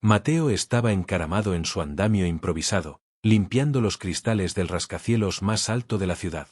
Mateo estaba encaramado en su andamio improvisado, limpiando los cristales del rascacielos más alto de la ciudad.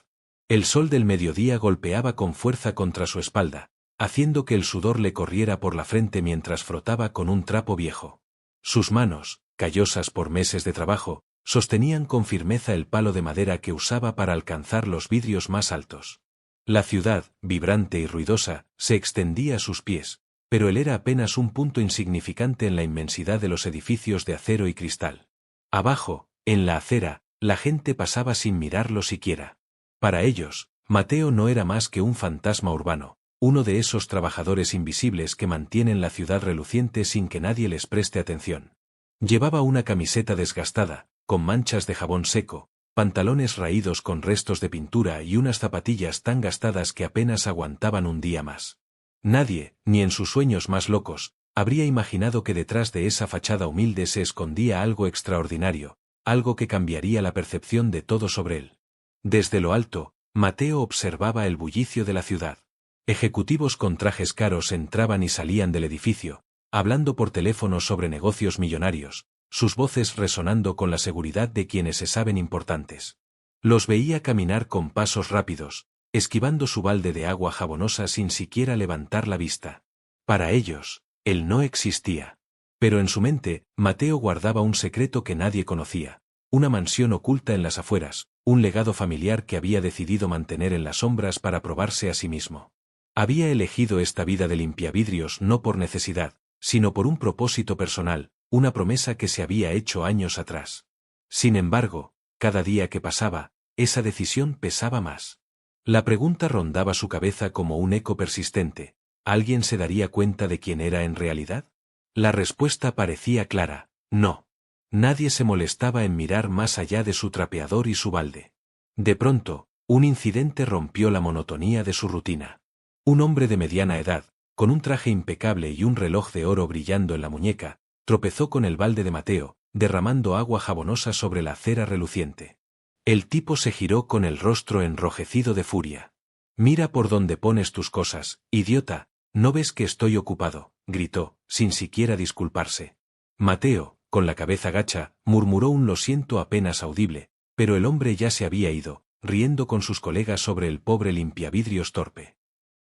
El sol del mediodía golpeaba con fuerza contra su espalda, haciendo que el sudor le corriera por la frente mientras frotaba con un trapo viejo. Sus manos, callosas por meses de trabajo, sostenían con firmeza el palo de madera que usaba para alcanzar los vidrios más altos. La ciudad, vibrante y ruidosa, se extendía a sus pies, pero él era apenas un punto insignificante en la inmensidad de los edificios de acero y cristal. Abajo, en la acera, la gente pasaba sin mirarlo siquiera. Para ellos, Mateo no era más que un fantasma urbano, uno de esos trabajadores invisibles que mantienen la ciudad reluciente sin que nadie les preste atención. Llevaba una camiseta desgastada, con manchas de jabón seco, pantalones raídos con restos de pintura y unas zapatillas tan gastadas que apenas aguantaban un día más. Nadie, ni en sus sueños más locos, habría imaginado que detrás de esa fachada humilde se escondía algo extraordinario, algo que cambiaría la percepción de todo sobre él. Desde lo alto, Mateo observaba el bullicio de la ciudad. Ejecutivos con trajes caros entraban y salían del edificio, hablando por teléfono sobre negocios millonarios, sus voces resonando con la seguridad de quienes se saben importantes. Los veía caminar con pasos rápidos, esquivando su balde de agua jabonosa sin siquiera levantar la vista. Para ellos, él no existía. Pero en su mente, Mateo guardaba un secreto que nadie conocía, una mansión oculta en las afueras, un legado familiar que había decidido mantener en las sombras para probarse a sí mismo. Había elegido esta vida de limpiavidrios no por necesidad, sino por un propósito personal, una promesa que se había hecho años atrás. Sin embargo, cada día que pasaba, esa decisión pesaba más. La pregunta rondaba su cabeza como un eco persistente: ¿alguien se daría cuenta de quién era en realidad? La respuesta parecía clara: no. Nadie se molestaba en mirar más allá de su trapeador y su balde. De pronto, un incidente rompió la monotonía de su rutina. Un hombre de mediana edad, con un traje impecable y un reloj de oro brillando en la muñeca, tropezó con el balde de Mateo, derramando agua jabonosa sobre la acera reluciente. El tipo se giró con el rostro enrojecido de furia. «Mira por dónde pones tus cosas, idiota, ¿no ves que estoy ocupado?», gritó, sin siquiera disculparse. Mateo, con la cabeza gacha, murmuró un «lo siento» apenas audible, pero el hombre ya se había ido, riendo con sus colegas sobre el pobre limpiavidrios torpe.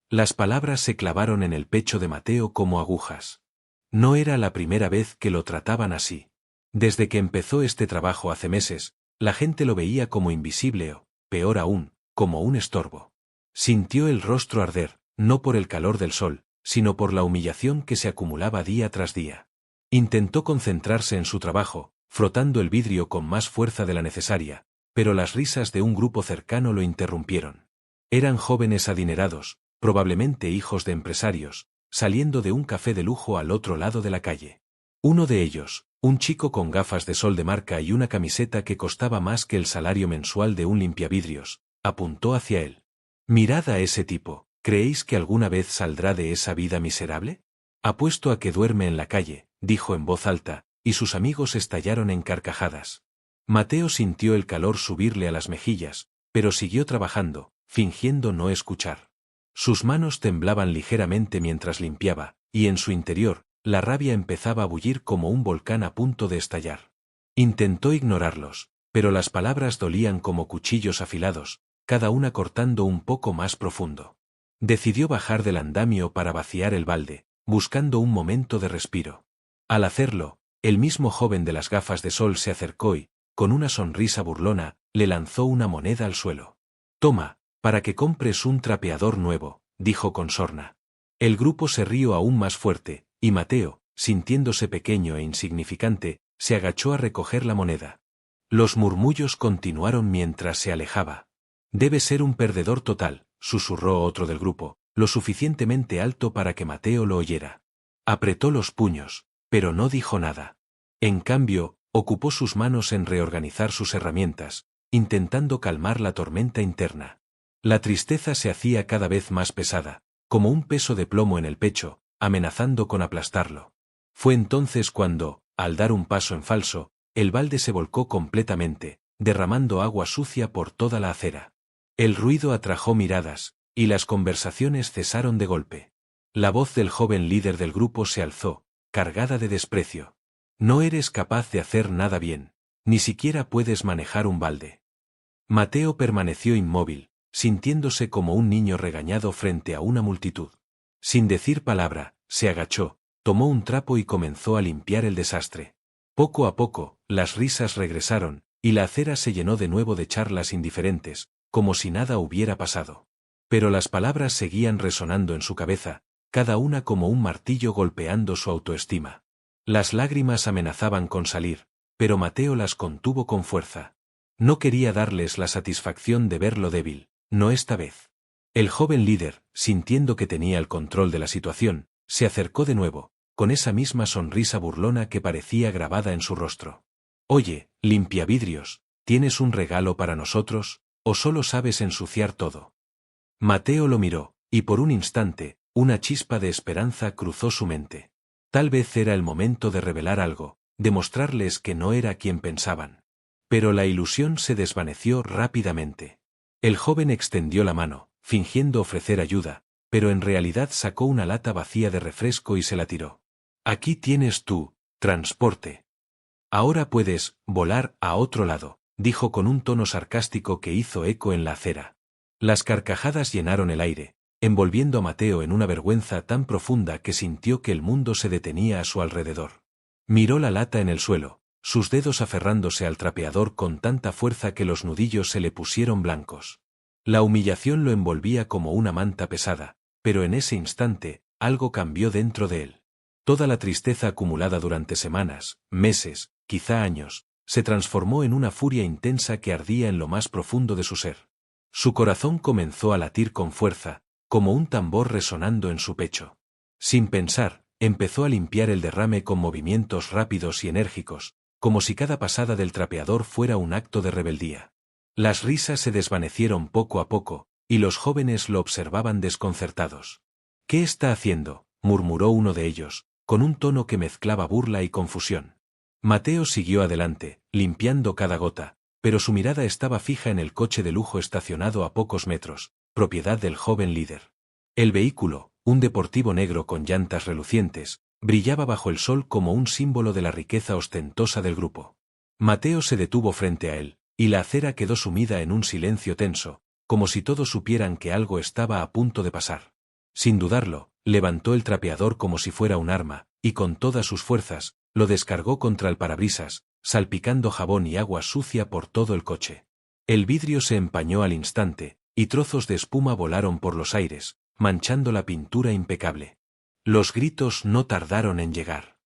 Las palabras se clavaron en el pecho de Mateo como agujas. No era la primera vez que lo trataban así. Desde que empezó este trabajo hace meses, la gente lo veía como invisible o, peor aún, como un estorbo. Sintió el rostro arder, no por el calor del sol, sino por la humillación que se acumulaba día tras día. Intentó concentrarse en su trabajo, frotando el vidrio con más fuerza de la necesaria, pero las risas de un grupo cercano lo interrumpieron. Eran jóvenes adinerados, probablemente hijos de empresarios, saliendo de un café de lujo al otro lado de la calle. Uno de ellos, un chico con gafas de sol de marca y una camiseta que costaba más que el salario mensual de un limpiavidrios, apuntó hacia él. «Mirad a ese tipo, ¿creéis que alguna vez saldrá de esa vida miserable? Apuesto a que duerme en la calle», dijo en voz alta, y sus amigos estallaron en carcajadas. Mateo sintió el calor subirle a las mejillas, pero siguió trabajando, fingiendo no escuchar. Sus manos temblaban ligeramente mientras limpiaba, y en su interior, la rabia empezaba a bullir como un volcán a punto de estallar. Intentó ignorarlos, pero las palabras dolían como cuchillos afilados, cada una cortando un poco más profundo. Decidió bajar del andamio para vaciar el balde, buscando un momento de respiro. Al hacerlo, el mismo joven de las gafas de sol se acercó y, con una sonrisa burlona, le lanzó una moneda al suelo. «Toma, para que compres un trapeador nuevo», dijo con sorna. El grupo se rió aún más fuerte, y Mateo, sintiéndose pequeño e insignificante, se agachó a recoger la moneda. Los murmullos continuaron mientras se alejaba. «Debe ser un perdedor total», susurró otro del grupo, lo suficientemente alto para que Mateo lo oyera. Apretó los puños, pero no dijo nada. En cambio, ocupó sus manos en reorganizar sus herramientas, intentando calmar la tormenta interna. La tristeza se hacía cada vez más pesada, como un peso de plomo en el pecho, amenazando con aplastarlo. Fue entonces cuando, al dar un paso en falso, el balde se volcó completamente, derramando agua sucia por toda la acera. El ruido atrajo miradas, y las conversaciones cesaron de golpe. La voz del joven líder del grupo se alzó, cargada de desprecio. No eres capaz de hacer nada bien, ni siquiera puedes manejar un balde. Mateo permaneció inmóvil, sintiéndose como un niño regañado frente a una multitud. Sin decir palabra, se agachó, tomó un trapo y comenzó a limpiar el desastre. Poco a poco, las risas regresaron, y la acera se llenó de nuevo de charlas indiferentes, como si nada hubiera pasado. Pero las palabras seguían resonando en su cabeza, cada una como un martillo golpeando su autoestima. Las lágrimas amenazaban con salir, pero Mateo las contuvo con fuerza. No quería darles la satisfacción de verlo débil, no esta vez. El joven líder, sintiendo que tenía el control de la situación, se acercó de nuevo, con esa misma sonrisa burlona que parecía grabada en su rostro. Oye, limpiavidrios, ¿tienes un regalo para nosotros, o solo sabes ensuciar todo? Mateo lo miró, y por un instante, una chispa de esperanza cruzó su mente. Tal vez era el momento de revelar algo, demostrarles que no era quien pensaban. Pero la ilusión se desvaneció rápidamente. El joven extendió la mano, fingiendo ofrecer ayuda, pero en realidad sacó una lata vacía de refresco y se la tiró. Aquí tienes tu transporte. Ahora puedes volar a otro lado, dijo con un tono sarcástico que hizo eco en la acera. Las carcajadas llenaron el aire, envolviendo a Mateo en una vergüenza tan profunda que sintió que el mundo se detenía a su alrededor. Miró la lata en el suelo, sus dedos aferrándose al trapeador con tanta fuerza que los nudillos se le pusieron blancos. La humillación lo envolvía como una manta pesada, pero en ese instante, algo cambió dentro de él. Toda la tristeza acumulada durante semanas, meses, quizá años, se transformó en una furia intensa que ardía en lo más profundo de su ser. Su corazón comenzó a latir con fuerza, como un tambor resonando en su pecho. Sin pensar, empezó a limpiar el derrame con movimientos rápidos y enérgicos, como si cada pasada del trapeador fuera un acto de rebeldía. Las risas se desvanecieron poco a poco, y los jóvenes lo observaban desconcertados. ¿Qué está haciendo?, murmuró uno de ellos, con un tono que mezclaba burla y confusión. Mateo siguió adelante, limpiando cada gota, pero su mirada estaba fija en el coche de lujo estacionado a pocos metros, propiedad del joven líder. El vehículo, un deportivo negro con llantas relucientes, brillaba bajo el sol como un símbolo de la riqueza ostentosa del grupo. Mateo se detuvo frente a él, y la acera quedó sumida en un silencio tenso, como si todos supieran que algo estaba a punto de pasar. Sin dudarlo, levantó el trapeador como si fuera un arma, y con todas sus fuerzas, lo descargó contra el parabrisas, salpicando jabón y agua sucia por todo el coche. El vidrio se empañó al instante, y trozos de espuma volaron por los aires, manchando la pintura impecable. Los gritos no tardaron en llegar.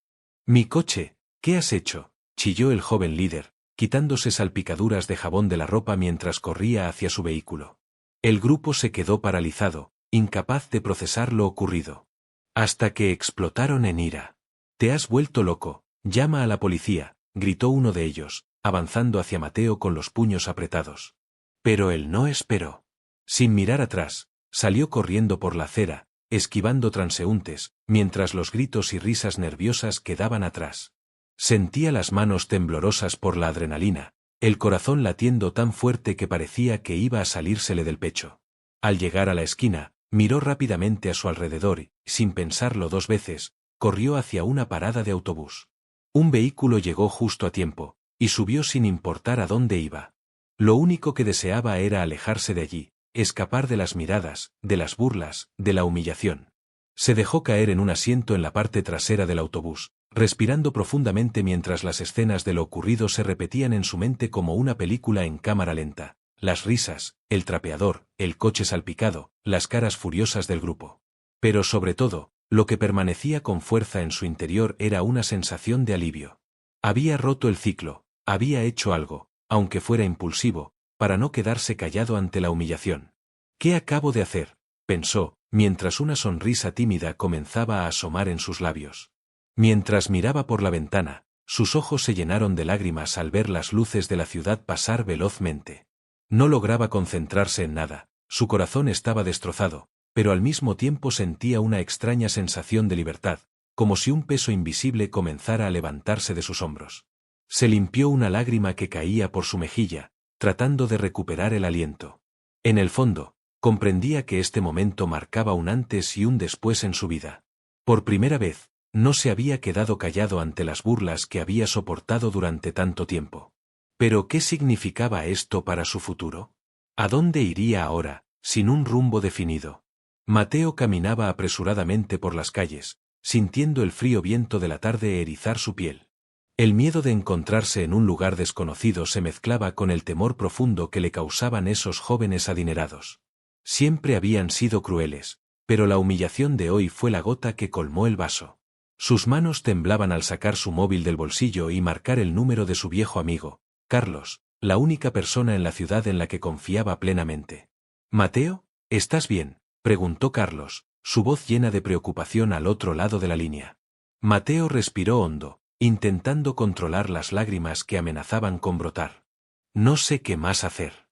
«¡Mi coche! ¿Qué has hecho?», chilló el joven líder, quitándose salpicaduras de jabón de la ropa mientras corría hacia su vehículo. El grupo se quedó paralizado, incapaz de procesar lo ocurrido. Hasta que explotaron en ira. «Te has vuelto loco, llama a la policía», gritó uno de ellos, avanzando hacia Mateo con los puños apretados. Pero él no esperó. Sin mirar atrás, salió corriendo por la acera, esquivando transeúntes, mientras los gritos y risas nerviosas quedaban atrás. Sentía las manos temblorosas por la adrenalina, el corazón latiendo tan fuerte que parecía que iba a salírsele del pecho. Al llegar a la esquina, miró rápidamente a su alrededor y, sin pensarlo dos veces, corrió hacia una parada de autobús. Un vehículo llegó justo a tiempo, y subió sin importar a dónde iba. Lo único que deseaba era alejarse de allí, escapar de las miradas, de las burlas, de la humillación. Se dejó caer en un asiento en la parte trasera del autobús, respirando profundamente mientras las escenas de lo ocurrido se repetían en su mente como una película en cámara lenta. Las risas, el trapeador, el coche salpicado, las caras furiosas del grupo. Pero sobre todo, lo que permanecía con fuerza en su interior era una sensación de alivio. Había roto el ciclo, había hecho algo, aunque fuera impulsivo, para no quedarse callado ante la humillación. «¿Qué acabo de hacer?», pensó, mientras una sonrisa tímida comenzaba a asomar en sus labios. Mientras miraba por la ventana, sus ojos se llenaron de lágrimas al ver las luces de la ciudad pasar velozmente. No lograba concentrarse en nada, su corazón estaba destrozado, pero al mismo tiempo sentía una extraña sensación de libertad, como si un peso invisible comenzara a levantarse de sus hombros. Se limpió una lágrima que caía por su mejilla, tratando de recuperar el aliento. En el fondo, comprendía que este momento marcaba un antes y un después en su vida. Por primera vez, No se había quedado callado ante las burlas que había soportado durante tanto tiempo. ¿Pero qué significaba esto para su futuro? ¿A dónde iría ahora, sin un rumbo definido? Mateo caminaba apresuradamente por las calles, sintiendo el frío viento de la tarde erizar su piel. El miedo de encontrarse en un lugar desconocido se mezclaba con el temor profundo que le causaban esos jóvenes adinerados. Siempre habían sido crueles, pero la humillación de hoy fue la gota que colmó el vaso. Sus manos temblaban al sacar su móvil del bolsillo y marcar el número de su viejo amigo, Carlos, la única persona en la ciudad en la que confiaba plenamente. «Mateo, ¿estás bien?», preguntó Carlos, su voz llena de preocupación al otro lado de la línea. Mateo respiró hondo, intentando controlar las lágrimas que amenazaban con brotar. «No sé qué más hacer.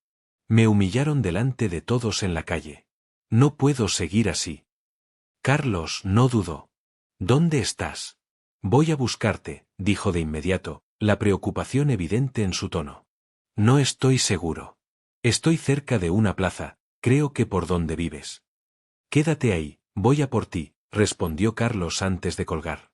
Me humillaron delante de todos en la calle. No puedo seguir así». Carlos no dudó. «¿Dónde estás?». «Voy a buscarte», dijo de inmediato, la preocupación evidente en su tono. «No estoy seguro. Estoy cerca de una plaza, creo que por donde vives». «Quédate ahí, voy a por ti», respondió Carlos antes de colgar.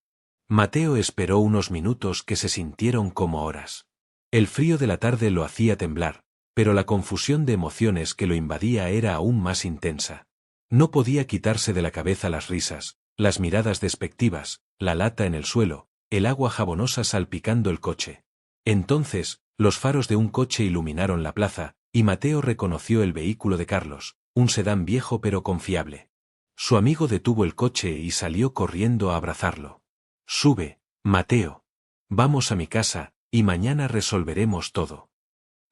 Mateo esperó unos minutos que se sintieron como horas. El frío de la tarde lo hacía temblar, pero la confusión de emociones que lo invadía era aún más intensa. No podía quitarse de la cabeza las risas, las miradas despectivas, la lata en el suelo, el agua jabonosa salpicando el coche. Entonces, los faros de un coche iluminaron la plaza, y Mateo reconoció el vehículo de Carlos, un sedán viejo pero confiable. Su amigo detuvo el coche y salió corriendo a abrazarlo. «Sube, Mateo. Vamos a mi casa, y mañana resolveremos todo».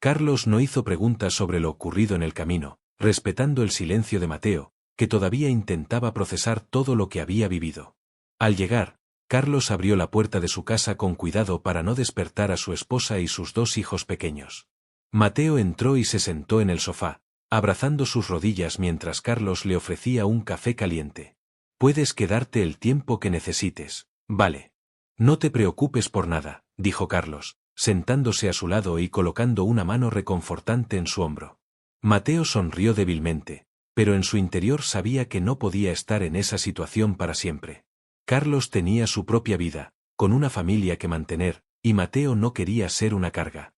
Carlos no hizo preguntas sobre lo ocurrido en el camino, respetando el silencio de Mateo, que todavía intentaba procesar todo lo que había vivido. Al llegar, Carlos abrió la puerta de su casa con cuidado para no despertar a su esposa y sus 2 hijos pequeños. Mateo entró y se sentó en el sofá, abrazando sus rodillas mientras Carlos le ofrecía un café caliente. «Puedes quedarte el tiempo que necesites, vale. No te preocupes por nada», dijo Carlos, sentándose a su lado y colocando una mano reconfortante en su hombro. Mateo sonrió débilmente, pero en su interior sabía que no podía estar en esa situación para siempre. Carlos tenía su propia vida, con una familia que mantener, y Mateo no quería ser una carga.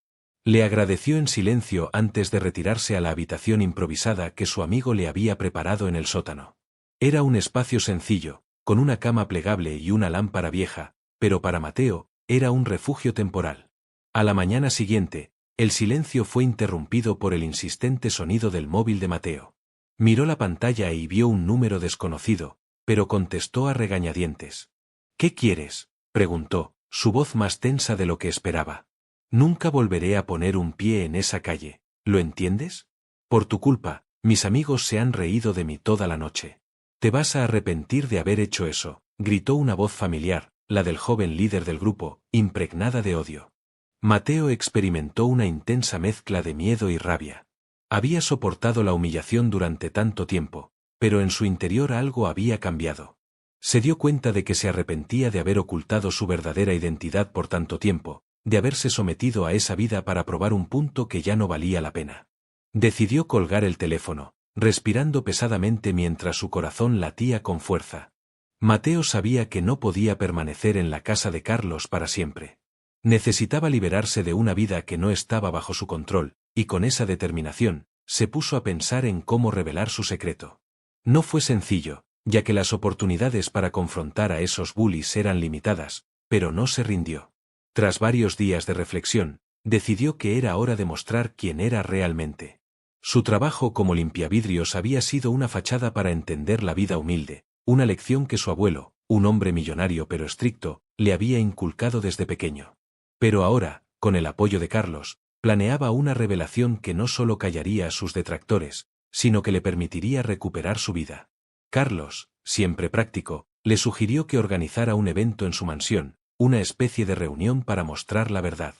Le agradeció en silencio antes de retirarse a la habitación improvisada que su amigo le había preparado en el sótano. Era un espacio sencillo, con una cama plegable y una lámpara vieja, pero para Mateo, era un refugio temporal. A la mañana siguiente, el silencio fue interrumpido por el insistente sonido del móvil de Mateo. Miró la pantalla y vio un número desconocido, pero contestó a regañadientes. «¿Qué quieres?», preguntó, su voz más tensa de lo que esperaba. «Nunca volveré a poner un pie en esa calle, ¿lo entiendes? Por tu culpa, mis amigos se han reído de mí toda la noche. Te vas a arrepentir de haber hecho eso», gritó una voz familiar, la del joven líder del grupo, impregnada de odio. Mateo experimentó una intensa mezcla de miedo y rabia. Había soportado la humillación durante tanto tiempo, pero en su interior algo había cambiado. Se dio cuenta de que se arrepentía de haber ocultado su verdadera identidad por tanto tiempo, de haberse sometido a esa vida para probar un punto que ya no valía la pena. Decidió colgar el teléfono, respirando pesadamente mientras su corazón latía con fuerza. Mateo sabía que no podía permanecer en la casa de Carlos para siempre. Necesitaba liberarse de una vida que no estaba bajo su control, y con esa determinación, se puso a pensar en cómo revelar su secreto. No fue sencillo, ya que las oportunidades para confrontar a esos bullies eran limitadas, pero no se rindió. Tras varios días de reflexión, decidió que era hora de mostrar quién era realmente. Su trabajo como limpiavidrios había sido una fachada para entender la vida humilde, una lección que su abuelo, un hombre millonario pero estricto, le había inculcado desde pequeño. Pero ahora, con el apoyo de Carlos, planeaba una revelación que no solo callaría a sus detractores, sino que le permitiría recuperar su vida. Carlos, siempre práctico, le sugirió que organizara un evento en su mansión, una especie de reunión para mostrar la verdad.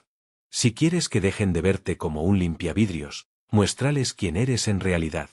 «Si quieres que dejen de verte como un limpiavidrios, muéstrales quién eres en realidad.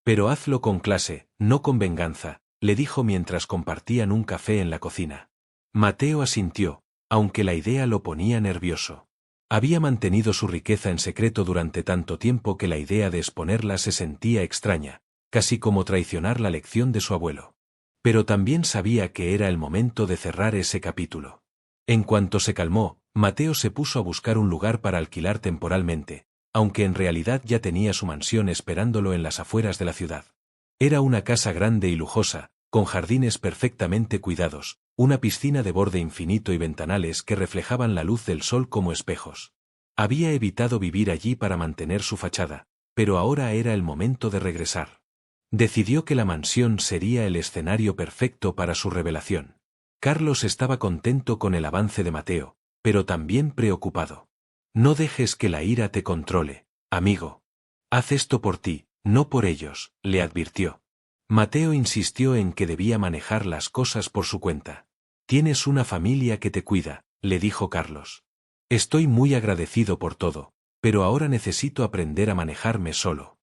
Pero hazlo con clase, no con venganza», le dijo mientras compartían un café en la cocina. Mateo asintió, aunque la idea lo ponía nervioso. Había mantenido su riqueza en secreto durante tanto tiempo que la idea de exponerla se sentía extraña, casi como traicionar la lección de su abuelo. Pero también sabía que era el momento de cerrar ese capítulo. En cuanto se calmó, Mateo se puso a buscar un lugar para alquilar temporalmente, aunque en realidad ya tenía su mansión esperándolo en las afueras de la ciudad. Era una casa grande y lujosa, con jardines perfectamente cuidados, una piscina de borde infinito y ventanales que reflejaban la luz del sol como espejos. Había evitado vivir allí para mantener su fachada, pero ahora era el momento de regresar. Decidió que la mansión sería el escenario perfecto para su revelación. Carlos estaba contento con el avance de Mateo, pero también preocupado. No dejes que la ira te controle, amigo. Haz esto por ti, no por ellos, le advirtió. Mateo insistió en que debía manejar las cosas por su cuenta. Tienes una familia que te cuida, le dijo Carlos. Estoy muy agradecido por todo, pero ahora necesito aprender a manejarme solo.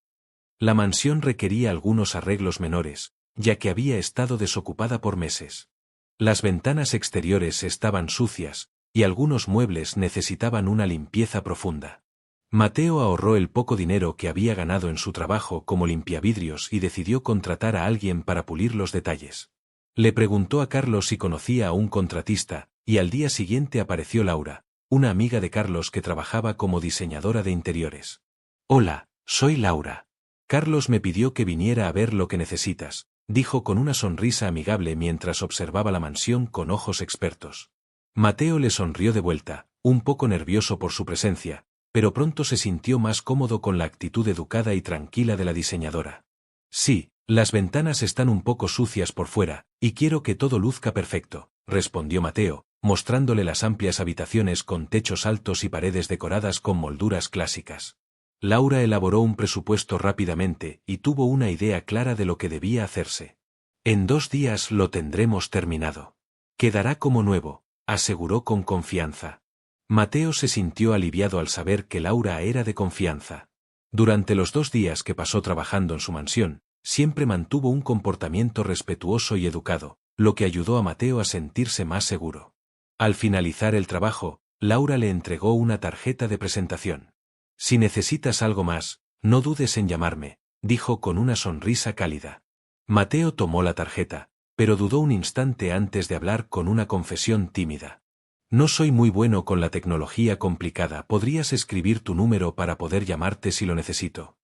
La mansión requería algunos arreglos menores, ya que había estado desocupada por meses. Las ventanas exteriores estaban sucias, y algunos muebles necesitaban una limpieza profunda. Mateo ahorró el poco dinero que había ganado en su trabajo como limpiavidrios y decidió contratar a alguien para pulir los detalles. Le preguntó a Carlos si conocía a un contratista, y al día siguiente apareció Laura, una amiga de Carlos que trabajaba como diseñadora de interiores. Hola, soy Laura. Carlos me pidió que viniera a ver lo que necesitas, dijo con una sonrisa amigable mientras observaba la mansión con ojos expertos. Mateo le sonrió de vuelta, un poco nervioso por su presencia, pero pronto se sintió más cómodo con la actitud educada y tranquila de la diseñadora. Sí, las ventanas están un poco sucias por fuera, y quiero que todo luzca perfecto, respondió Mateo, mostrándole las amplias habitaciones con techos altos y paredes decoradas con molduras clásicas. Laura elaboró un presupuesto rápidamente y tuvo una idea clara de lo que debía hacerse. En 2 días lo tendremos terminado. Quedará como nuevo, aseguró con confianza. Mateo se sintió aliviado al saber que Laura era de confianza. Durante los 2 días que pasó trabajando en su mansión, siempre mantuvo un comportamiento respetuoso y educado, lo que ayudó a Mateo a sentirse más seguro. Al finalizar el trabajo, Laura le entregó una tarjeta de presentación. Si necesitas algo más, no dudes en llamarme, dijo con una sonrisa cálida. Mateo tomó la tarjeta, pero dudó un instante antes de hablar con una confesión tímida. No soy muy bueno con la tecnología complicada, ¿podrías escribir tu número para poder llamarte si lo necesito?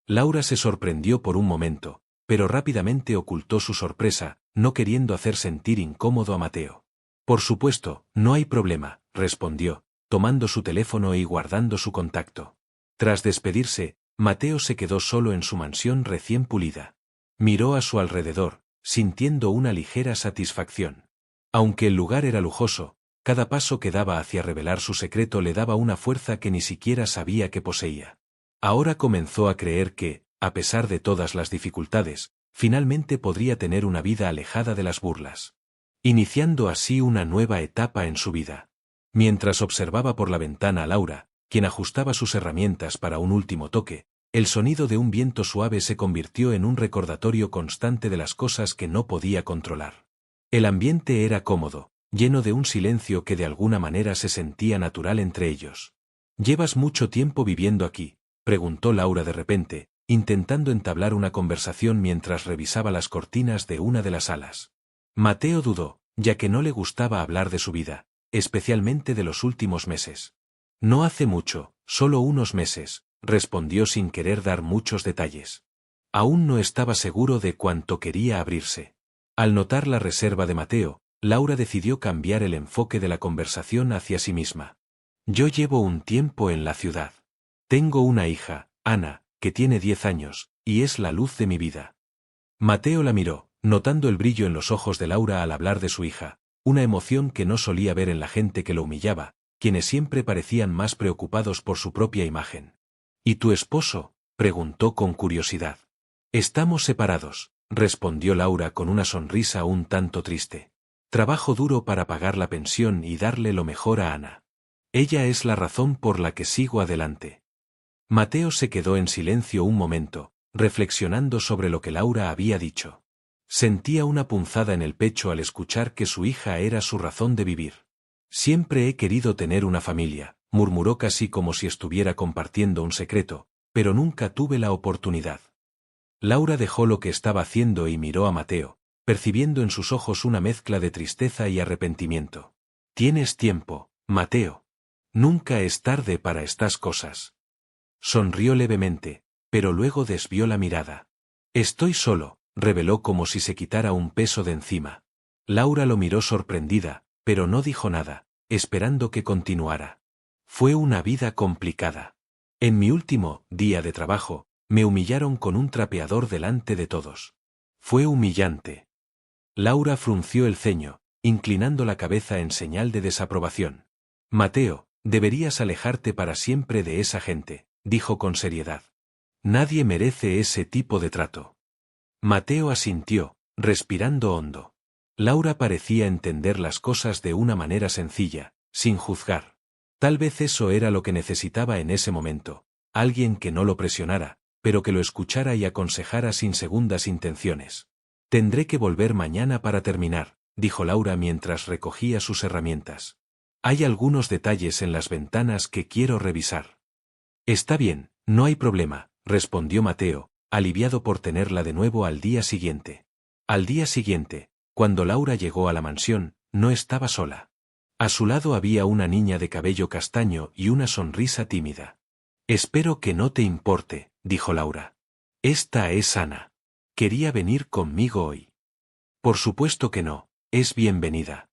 Laura se sorprendió por un momento, pero rápidamente ocultó su sorpresa, no queriendo hacer sentir incómodo a Mateo. Por supuesto, no hay problema, respondió, tomando su teléfono y guardando su contacto. Tras despedirse, Mateo se quedó solo en su mansión recién pulida. Miró a su alrededor, sintiendo una ligera satisfacción. Aunque el lugar era lujoso, cada paso que daba hacia revelar su secreto le daba una fuerza que ni siquiera sabía que poseía. Ahora comenzó a creer que, a pesar de todas las dificultades, finalmente podría tener una vida alejada de las burlas. Iniciando así una nueva etapa en su vida. Mientras observaba por la ventana a Laura, quien ajustaba sus herramientas para un último toque, el sonido de un viento suave se convirtió en un recordatorio constante de las cosas que no podía controlar. El ambiente era cómodo, lleno de un silencio que de alguna manera se sentía natural entre ellos. ¿Llevas mucho tiempo viviendo aquí?, preguntó Laura de repente, intentando entablar una conversación mientras revisaba las cortinas de una de las salas. Mateo dudó, ya que no le gustaba hablar de su vida, especialmente de los últimos meses. No hace mucho, solo unos meses, respondió sin querer dar muchos detalles. Aún no estaba seguro de cuánto quería abrirse. Al notar la reserva de Mateo, Laura decidió cambiar el enfoque de la conversación hacia sí misma. Yo llevo un tiempo en la ciudad. Tengo una hija, Ana, que tiene 10 años, y es la luz de mi vida. Mateo la miró, notando el brillo en los ojos de Laura al hablar de su hija, una emoción que no solía ver en la gente que lo humillaba, quienes siempre parecían más preocupados por su propia imagen. ¿Y tu esposo?, preguntó con curiosidad. Estamos separados, respondió Laura con una sonrisa un tanto triste. Trabajo duro para pagar la pensión y darle lo mejor a Ana. Ella es la razón por la que sigo adelante. Mateo se quedó en silencio un momento, reflexionando sobre lo que Laura había dicho. Sentía una punzada en el pecho al escuchar que su hija era su razón de vivir. Siempre he querido tener una familia, murmuró casi como si estuviera compartiendo un secreto, pero nunca tuve la oportunidad. Laura dejó lo que estaba haciendo y miró a Mateo, percibiendo en sus ojos una mezcla de tristeza y arrepentimiento. Tienes tiempo, Mateo. Nunca es tarde para estas cosas. Sonrió levemente, pero luego desvió la mirada. Estoy solo, reveló como si se quitara un peso de encima. Laura lo miró sorprendida, pero no dijo nada, esperando que continuara. Fue una vida complicada. En mi último día de trabajo, me humillaron con un trapeador delante de todos. Fue humillante. Laura frunció el ceño, inclinando la cabeza en señal de desaprobación. Mateo, deberías alejarte para siempre de esa gente, dijo con seriedad. Nadie merece ese tipo de trato. Mateo asintió, respirando hondo. Laura parecía entender las cosas de una manera sencilla, sin juzgar. Tal vez eso era lo que necesitaba en ese momento, alguien que no lo presionara, pero que lo escuchara y aconsejara sin segundas intenciones. Tendré que volver mañana para terminar, dijo Laura mientras recogía sus herramientas. Hay algunos detalles en las ventanas que quiero revisar. Está bien, no hay problema, respondió Mateo, aliviado por tenerla de nuevo al día siguiente. Al día siguiente, cuando Laura llegó a la mansión, no estaba sola. A su lado había una niña de cabello castaño y una sonrisa tímida. Espero que no te importe, dijo Laura. Esta es Ana. Quería venir conmigo hoy. Por supuesto que no, es bienvenida.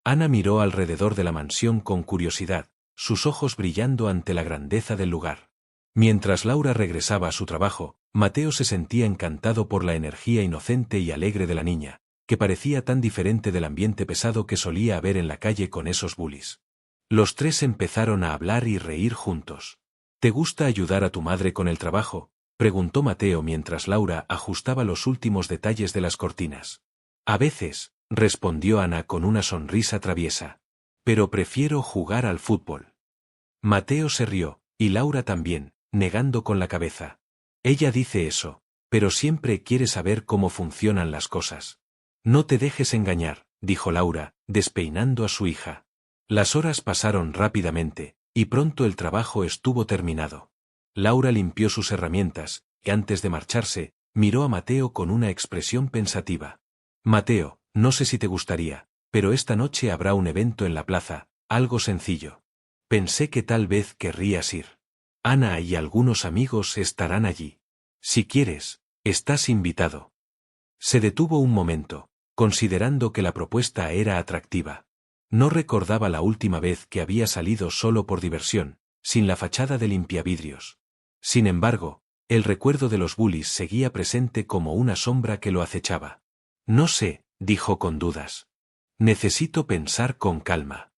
Ana miró alrededor de la mansión con curiosidad, sus ojos brillando ante la grandeza del lugar. Mientras Laura regresaba a su trabajo, Mateo se sentía encantado por la energía inocente y alegre de la niña, que parecía tan diferente del ambiente pesado que solía haber en la calle con esos bullies. Los tres empezaron a hablar y reír juntos. ¿Te gusta ayudar a tu madre con el trabajo?, preguntó Mateo mientras Laura ajustaba los últimos detalles de las cortinas. A veces, respondió Ana con una sonrisa traviesa. Pero prefiero jugar al fútbol. Mateo se rió, y Laura también, negando con la cabeza. Ella dice eso, pero siempre quiere saber cómo funcionan las cosas. No te dejes engañar, dijo Laura, despeinando a su hija. Las horas pasaron rápidamente, y pronto el trabajo estuvo terminado. Laura limpió sus herramientas, y antes de marcharse, miró a Mateo con una expresión pensativa. Mateo, no sé si te gustaría, pero esta noche habrá un evento en la plaza, algo sencillo. Pensé que tal vez querrías ir. Ana y algunos amigos estarán allí. Si quieres, estás invitado. Se detuvo un momento, considerando que la propuesta era atractiva. No recordaba la última vez que había salido solo por diversión, sin la fachada de limpiavidrios. Sin embargo, el recuerdo de los bullies seguía presente como una sombra que lo acechaba. No sé, dijo con dudas. Necesito pensar con calma.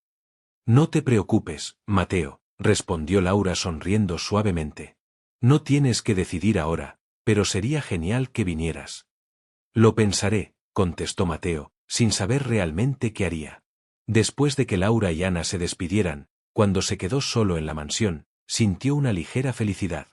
No te preocupes, Mateo, respondió Laura sonriendo suavemente. No tienes que decidir ahora, pero sería genial que vinieras. Lo pensaré, contestó Mateo, sin saber realmente qué haría. Después de que Laura y Ana se despidieran, cuando se quedó solo en la mansión, sintió una ligera felicidad.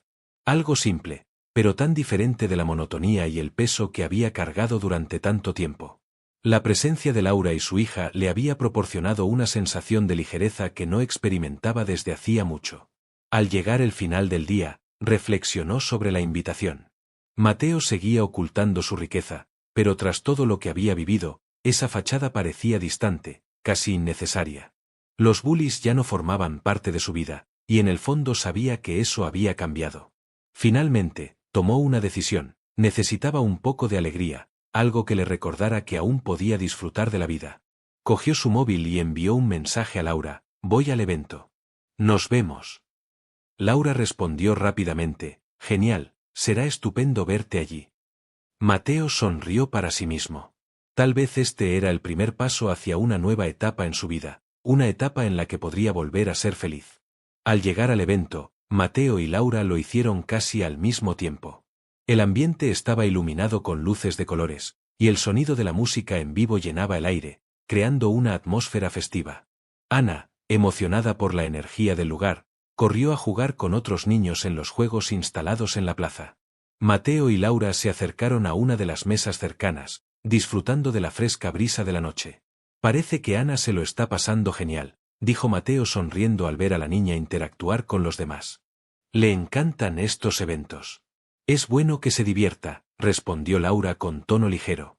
Algo simple, pero tan diferente de la monotonía y el peso que había cargado durante tanto tiempo. La presencia de Laura y su hija le había proporcionado una sensación de ligereza que no experimentaba desde hacía mucho. Al llegar el final del día, reflexionó sobre la invitación. Mateo seguía ocultando su riqueza, pero tras todo lo que había vivido, esa fachada parecía distante, casi innecesaria. Los bullies ya no formaban parte de su vida, y en el fondo sabía que eso había cambiado. Finalmente, tomó una decisión: necesitaba un poco de alegría, algo que le recordara que aún podía disfrutar de la vida. Cogió su móvil y envió un mensaje a Laura: voy al evento. Nos vemos. Laura respondió rápidamente: genial, será estupendo verte allí. Mateo sonrió para sí mismo. Tal vez este era el primer paso hacia una nueva etapa en su vida, una etapa en la que podría volver a ser feliz. Al llegar al evento, Mateo y Laura lo hicieron casi al mismo tiempo. El ambiente estaba iluminado con luces de colores, y el sonido de la música en vivo llenaba el aire, creando una atmósfera festiva. Ana, emocionada por la energía del lugar, corrió a jugar con otros niños en los juegos instalados en la plaza. Mateo y Laura se acercaron a una de las mesas cercanas, disfrutando de la fresca brisa de la noche. Parece que Ana se lo está pasando genial, dijo Mateo sonriendo al ver a la niña interactuar con los demás. Le encantan estos eventos. Es bueno que se divierta, respondió Laura con tono ligero.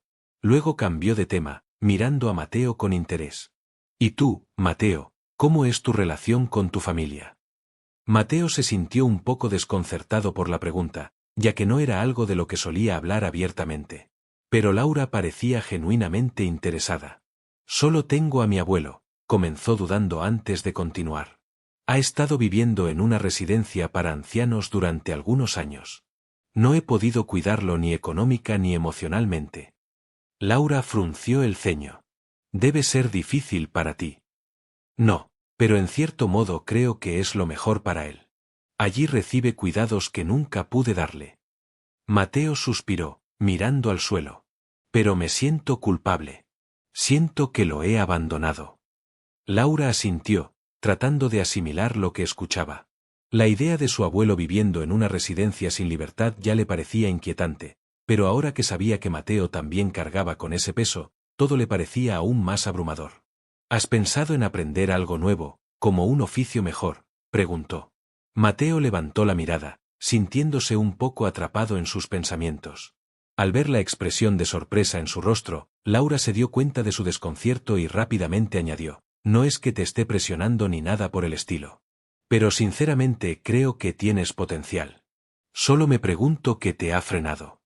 Luego cambió de tema, mirando a Mateo con interés. ¿Y tú, Mateo, cómo es tu relación con tu familia? Mateo se sintió un poco desconcertado por la pregunta, ya que no era algo de lo que solía hablar abiertamente. Pero Laura parecía genuinamente interesada. Solo tengo a mi abuelo, comenzó dudando antes de continuar. Ha estado viviendo en una residencia para ancianos durante algunos años. No he podido cuidarlo ni económica ni emocionalmente. Laura frunció el ceño. Debe ser difícil para ti. No, pero en cierto modo creo que es lo mejor para él. Allí recibe cuidados que nunca pude darle. Mateo suspiró, mirando al suelo. Pero me siento culpable. Siento que lo he abandonado. Laura asintió, tratando de asimilar lo que escuchaba. La idea de su abuelo viviendo en una residencia sin libertad ya le parecía inquietante, pero ahora que sabía que Mateo también cargaba con ese peso, todo le parecía aún más abrumador. ¿Has pensado en aprender algo nuevo, como un oficio mejor?, preguntó. Mateo levantó la mirada, sintiéndose un poco atrapado en sus pensamientos. Al ver la expresión de sorpresa en su rostro, Laura se dio cuenta de su desconcierto y rápidamente añadió, no es que te esté presionando ni nada por el estilo. Pero sinceramente creo que tienes potencial. Solo me pregunto qué te ha frenado.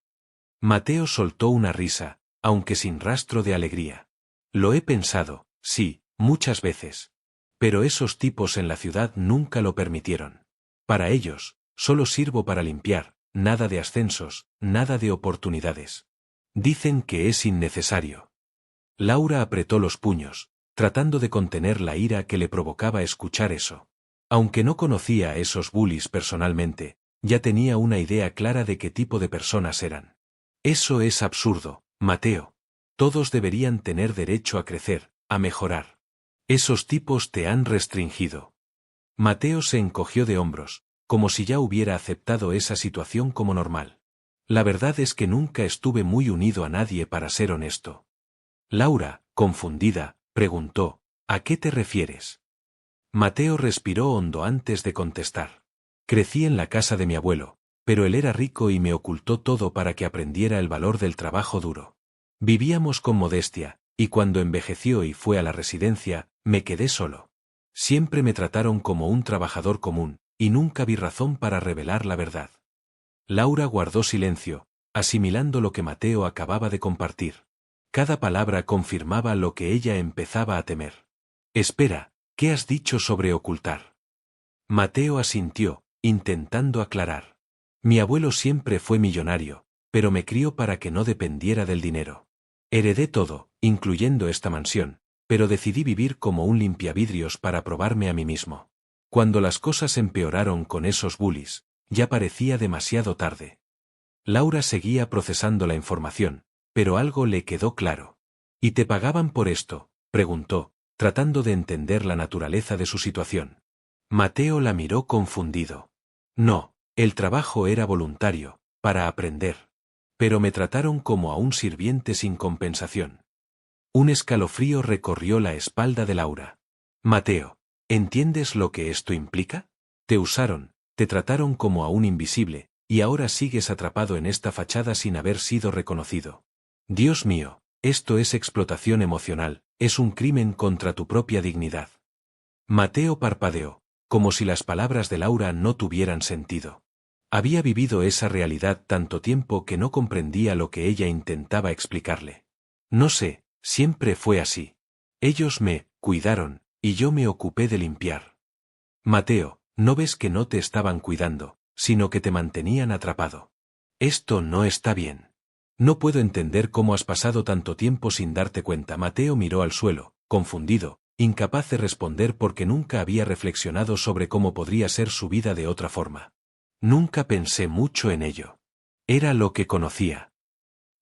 Mateo soltó una risa, aunque sin rastro de alegría. Lo he pensado, sí, muchas veces. Pero esos tipos en la ciudad nunca lo permitieron. Para ellos, solo sirvo para limpiar, nada de ascensos, nada de oportunidades. Dicen que es innecesario. Laura apretó los puños, tratando de contener la ira que le provocaba escuchar eso. Aunque no conocía a esos bullies personalmente, ya tenía una idea clara de qué tipo de personas eran. Eso es absurdo, Mateo. Todos deberían tener derecho a crecer, a mejorar. Esos tipos te han restringido. Mateo se encogió de hombros, como si ya hubiera aceptado esa situación como normal. La verdad es que nunca estuve muy unido a nadie para ser honesto. Laura, confundida, preguntó, ¿a qué te refieres? Mateo respiró hondo antes de contestar. Crecí en la casa de mi abuelo, pero él era rico y me ocultó todo para que aprendiera el valor del trabajo duro. Vivíamos con modestia, y cuando envejeció y fue a la residencia, me quedé solo. Siempre me trataron como un trabajador común, y nunca vi razón para revelar la verdad. Laura guardó silencio, asimilando lo que Mateo acababa de compartir. Cada palabra confirmaba lo que ella empezaba a temer. Espera, ¿qué has dicho sobre ocultar? Mateo asintió, intentando aclarar. Mi abuelo siempre fue millonario, pero me crió para que no dependiera del dinero. Heredé todo, incluyendo esta mansión, pero decidí vivir como un limpiavidrios para probarme a mí mismo. Cuando las cosas empeoraron con esos bullies, ya parecía demasiado tarde. Laura seguía procesando la información, pero algo le quedó claro. ¿Y te pagaban por esto?, preguntó, tratando de entender la naturaleza de su situación. Mateo la miró confundido. No, el trabajo era voluntario, para aprender. Pero me trataron como a un sirviente sin compensación. Un escalofrío recorrió la espalda de Laura. Mateo, ¿entiendes lo que esto implica? Te usaron, te trataron como a un invisible, y ahora sigues atrapado en esta fachada sin haber sido reconocido. Dios mío, esto es explotación emocional, es un crimen contra tu propia dignidad. Mateo parpadeó, como si las palabras de Laura no tuvieran sentido. Había vivido esa realidad tanto tiempo que no comprendía lo que ella intentaba explicarle. No sé, siempre fue así. Ellos me cuidaron, y yo me ocupé de limpiar. Mateo, ¿no ves que no te estaban cuidando, sino que te mantenían atrapado? Esto no está bien. No puedo entender cómo has pasado tanto tiempo sin darte cuenta. Mateo miró al suelo, confundido, incapaz de responder porque nunca había reflexionado sobre cómo podría ser su vida de otra forma. Nunca pensé mucho en ello. Era lo que conocía.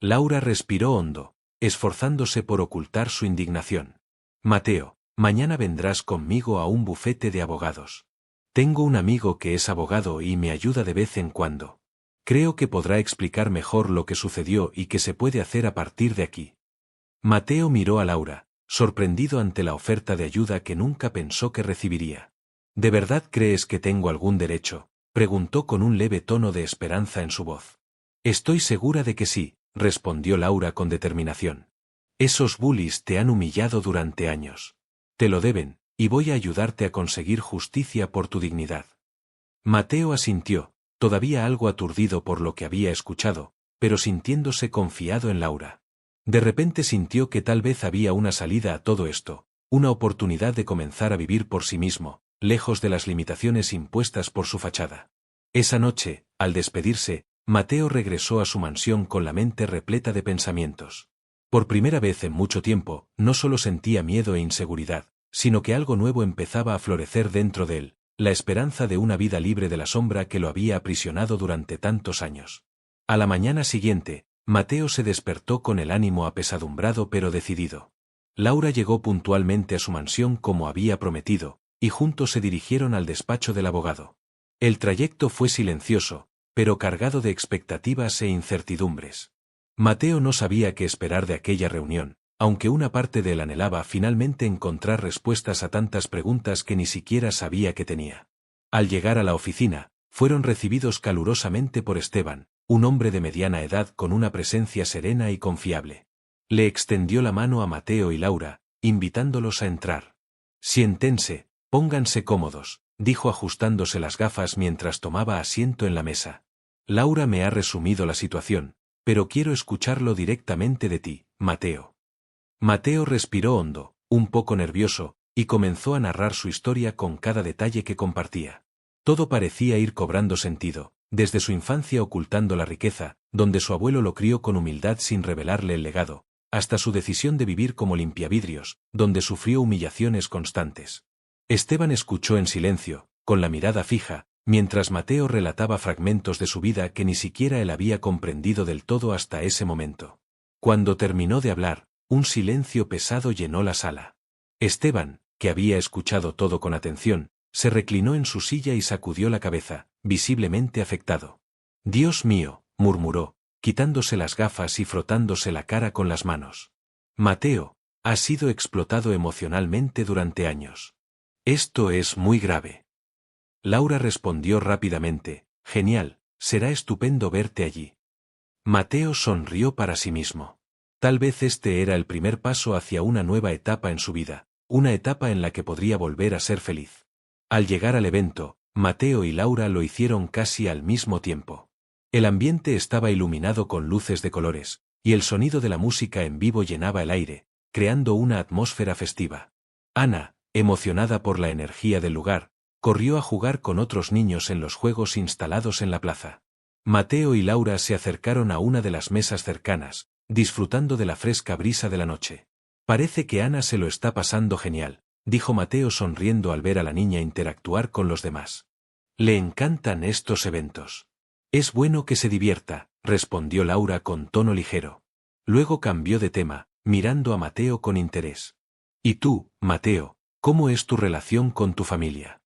Laura respiró hondo, esforzándose por ocultar su indignación. Mateo, mañana vendrás conmigo a un bufete de abogados. Tengo un amigo que es abogado y me ayuda de vez en cuando. Creo que podrá explicar mejor lo que sucedió y qué se puede hacer a partir de aquí. Mateo miró a Laura, sorprendido ante la oferta de ayuda que nunca pensó que recibiría. ¿De verdad crees que tengo algún derecho?, preguntó con un leve tono de esperanza en su voz. Estoy segura de que sí, respondió Laura con determinación. Esos bullies te han humillado durante años. Te lo deben, y voy a ayudarte a conseguir justicia por tu dignidad. Mateo asintió, todavía algo aturdido por lo que había escuchado, pero sintiéndose confiado en Laura. De repente sintió que tal vez había una salida a todo esto, una oportunidad de comenzar a vivir por sí mismo, lejos de las limitaciones impuestas por su fachada. Esa noche, al despedirse, Mateo regresó a su mansión con la mente repleta de pensamientos. Por primera vez en mucho tiempo, no solo sentía miedo e inseguridad, sino que algo nuevo empezaba a florecer dentro de él, la esperanza de una vida libre de la sombra que lo había aprisionado durante tantos años. A la mañana siguiente, Mateo se despertó con el ánimo apesadumbrado pero decidido. Laura llegó puntualmente a su mansión como había prometido, y juntos se dirigieron al despacho del abogado. El trayecto fue silencioso, pero cargado de expectativas e incertidumbres. Mateo no sabía qué esperar de aquella reunión, aunque una parte de él anhelaba finalmente encontrar respuestas a tantas preguntas que ni siquiera sabía que tenía. Al llegar a la oficina, fueron recibidos calurosamente por Esteban, un hombre de mediana edad con una presencia serena y confiable. Le extendió la mano a Mateo y Laura, invitándolos a entrar. Siéntense, pónganse cómodos, dijo ajustándose las gafas mientras tomaba asiento en la mesa. Laura me ha resumido la situación, pero quiero escucharlo directamente de ti, Mateo. Mateo respiró hondo, un poco nervioso, y comenzó a narrar su historia con cada detalle que compartía. Todo parecía ir cobrando sentido, desde su infancia ocultando la riqueza, donde su abuelo lo crió con humildad sin revelarle el legado, hasta su decisión de vivir como limpiavidrios, donde sufrió humillaciones constantes. Esteban escuchó en silencio, con la mirada fija, mientras Mateo relataba fragmentos de su vida que ni siquiera él había comprendido del todo hasta ese momento. Cuando terminó de hablar, un silencio pesado llenó la sala. Esteban, que había escuchado todo con atención, se reclinó en su silla y sacudió la cabeza, visiblemente afectado. «Dios mío», murmuró, quitándose las gafas y frotándose la cara con las manos. «Mateo, has sido explotado emocionalmente durante años. Esto es muy grave». Laura respondió rápidamente, «Genial, será estupendo verte allí». Mateo sonrió para sí mismo. Tal vez este era el primer paso hacia una nueva etapa en su vida, una etapa en la que podría volver a ser feliz. Al llegar al evento, Mateo y Laura lo hicieron casi al mismo tiempo. El ambiente estaba iluminado con luces de colores, y el sonido de la música en vivo llenaba el aire, creando una atmósfera festiva. Ana, emocionada por la energía del lugar, corrió a jugar con otros niños en los juegos instalados en la plaza. Mateo y Laura se acercaron a una de las mesas cercanas, disfrutando de la fresca brisa de la noche. «Parece que Ana se lo está pasando genial», dijo Mateo sonriendo al ver a la niña interactuar con los demás. «Le encantan estos eventos». «Es bueno que se divierta», respondió Laura con tono ligero. Luego cambió de tema, mirando a Mateo con interés. «¿Y tú, Mateo, cómo es tu relación con tu familia?»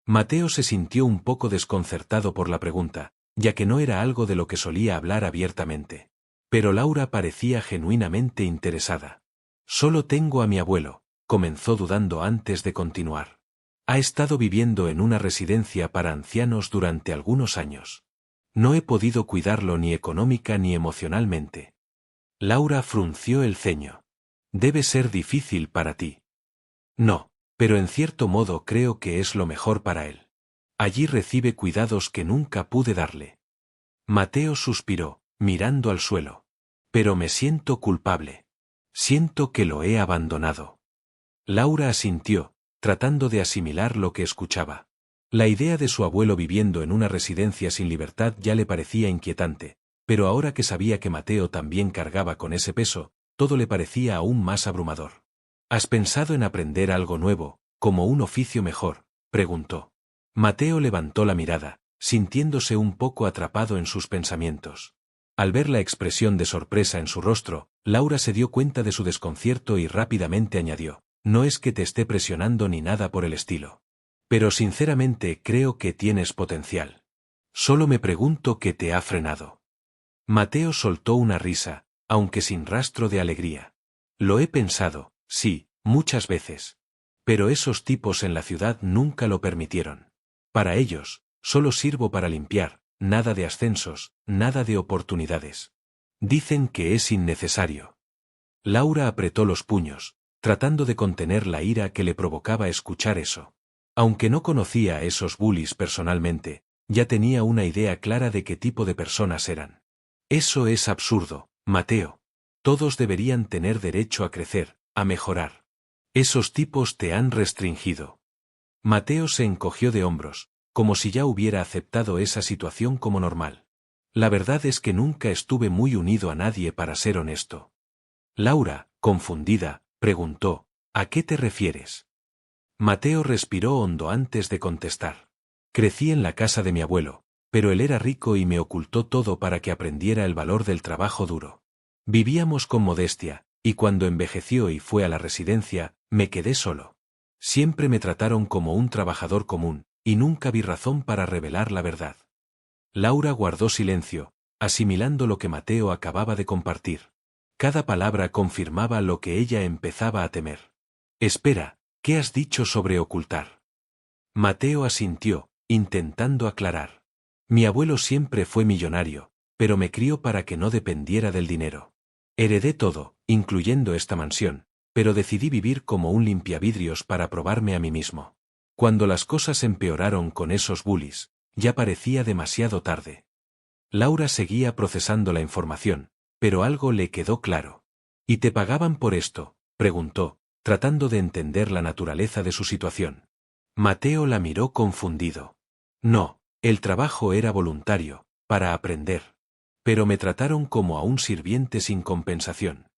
Mateo se sintió un poco desconcertado por la pregunta, ya que no era algo de lo que solía hablar abiertamente. Pero Laura parecía genuinamente interesada. «Solo tengo a mi abuelo», comenzó dudando antes de continuar. «Ha estado viviendo en una residencia para ancianos durante algunos años. No he podido cuidarlo ni económica ni emocionalmente». Laura frunció el ceño. «Debe ser difícil para ti». «No, pero en cierto modo creo que es lo mejor para él. Allí recibe cuidados que nunca pude darle». Mateo suspiró, mirando al suelo. «Pero me siento culpable. Siento que lo he abandonado». Laura asintió, tratando de asimilar lo que escuchaba. La idea de su abuelo viviendo en una residencia sin libertad ya le parecía inquietante, pero ahora que sabía que Mateo también cargaba con ese peso, todo le parecía aún más abrumador. «¿Has pensado en aprender algo nuevo, como un oficio mejor?», preguntó. Mateo levantó la mirada, sintiéndose un poco atrapado en sus pensamientos. Al ver la expresión de sorpresa en su rostro, Laura se dio cuenta de su desconcierto y rápidamente añadió: «No es que te esté presionando ni nada por el estilo. Pero sinceramente creo que tienes potencial. Solo me pregunto qué te ha frenado». Mateo soltó una risa, aunque sin rastro de alegría. «Lo he pensado, sí, muchas veces. Pero esos tipos en la ciudad nunca lo permitieron. Para ellos, solo sirvo para limpiar, nada de ascensos, nada de oportunidades. Dicen que es innecesario. Laura apretó los puños, tratando de contener la ira que le provocaba escuchar eso. Aunque no conocía a esos bullies personalmente, ya tenía una idea clara de qué tipo de personas eran. Eso es absurdo, Mateo. Todos deberían tener derecho a crecer, a mejorar. Esos tipos te han restringido. Mateo se encogió de hombros, como si ya hubiera aceptado esa situación como normal. La verdad es que nunca estuve muy unido a nadie para ser honesto. Laura, confundida, preguntó, ¿a qué te refieres? Mateo respiró hondo antes de contestar. Crecí en la casa de mi abuelo, pero él era rico y me ocultó todo para que aprendiera el valor del trabajo duro. Vivíamos con modestia, y cuando envejeció y fue a la residencia, me quedé solo. Siempre me trataron como un trabajador común, y nunca vi razón para revelar la verdad. Laura guardó silencio, asimilando lo que Mateo acababa de compartir. Cada palabra confirmaba lo que ella empezaba a temer. Espera, ¿qué has dicho sobre ocultar? Mateo asintió, intentando aclarar. Mi abuelo siempre fue millonario, pero me crió para que no dependiera del dinero. Heredé todo, incluyendo esta mansión, pero decidí vivir como un limpiavidrios para probarme a mí mismo. Cuando las cosas empeoraron con esos bullies, ya parecía demasiado tarde. Laura seguía procesando la información, pero algo le quedó claro. ¿Y te pagaban por esto?, preguntó, tratando de entender la naturaleza de su situación. Mateo la miró confundido. No, el trabajo era voluntario, para aprender. Pero me trataron como a un sirviente sin compensación.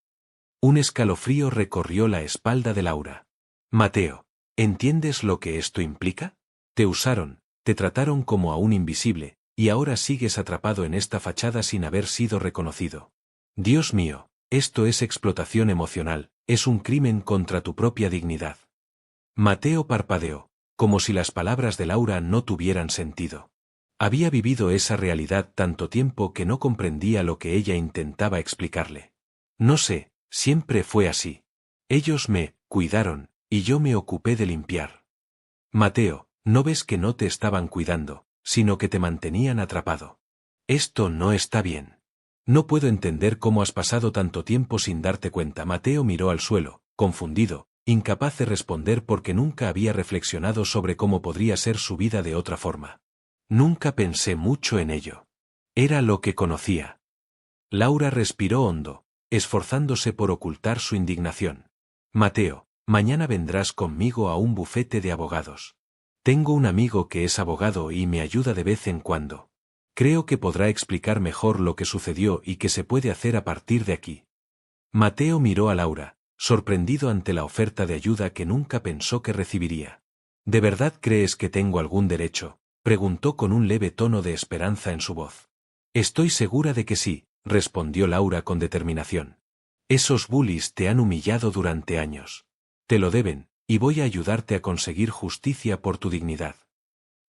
Un escalofrío recorrió la espalda de Laura. Mateo, ¿entiendes lo que esto implica? Te usaron, te trataron como a un invisible, y ahora sigues atrapado en esta fachada sin haber sido reconocido. Dios mío, esto es explotación emocional, es un crimen contra tu propia dignidad. Mateo parpadeó, como si las palabras de Laura no tuvieran sentido. Había vivido esa realidad tanto tiempo que no comprendía lo que ella intentaba explicarle. No sé, siempre fue así. Ellos me cuidaron, y yo me ocupé de limpiar. Mateo, ¿no ves que no te estaban cuidando, sino que te mantenían atrapado? Esto no está bien. No puedo entender cómo has pasado tanto tiempo sin darte cuenta. Mateo miró al suelo, confundido, incapaz de responder porque nunca había reflexionado sobre cómo podría ser su vida de otra forma. Nunca pensé mucho en ello. Era lo que conocía. Laura respiró hondo, esforzándose por ocultar su indignación. Mateo, mañana vendrás conmigo a un bufete de abogados. Tengo un amigo que es abogado y me ayuda de vez en cuando. Creo que podrá explicar mejor lo que sucedió y qué se puede hacer a partir de aquí. Mateo miró a Laura, sorprendido ante la oferta de ayuda que nunca pensó que recibiría. ¿De verdad crees que tengo algún derecho?, preguntó con un leve tono de esperanza en su voz. Estoy segura de que sí, respondió Laura con determinación. Esos bullies te han humillado durante años. Te lo deben, y voy a ayudarte a conseguir justicia por tu dignidad.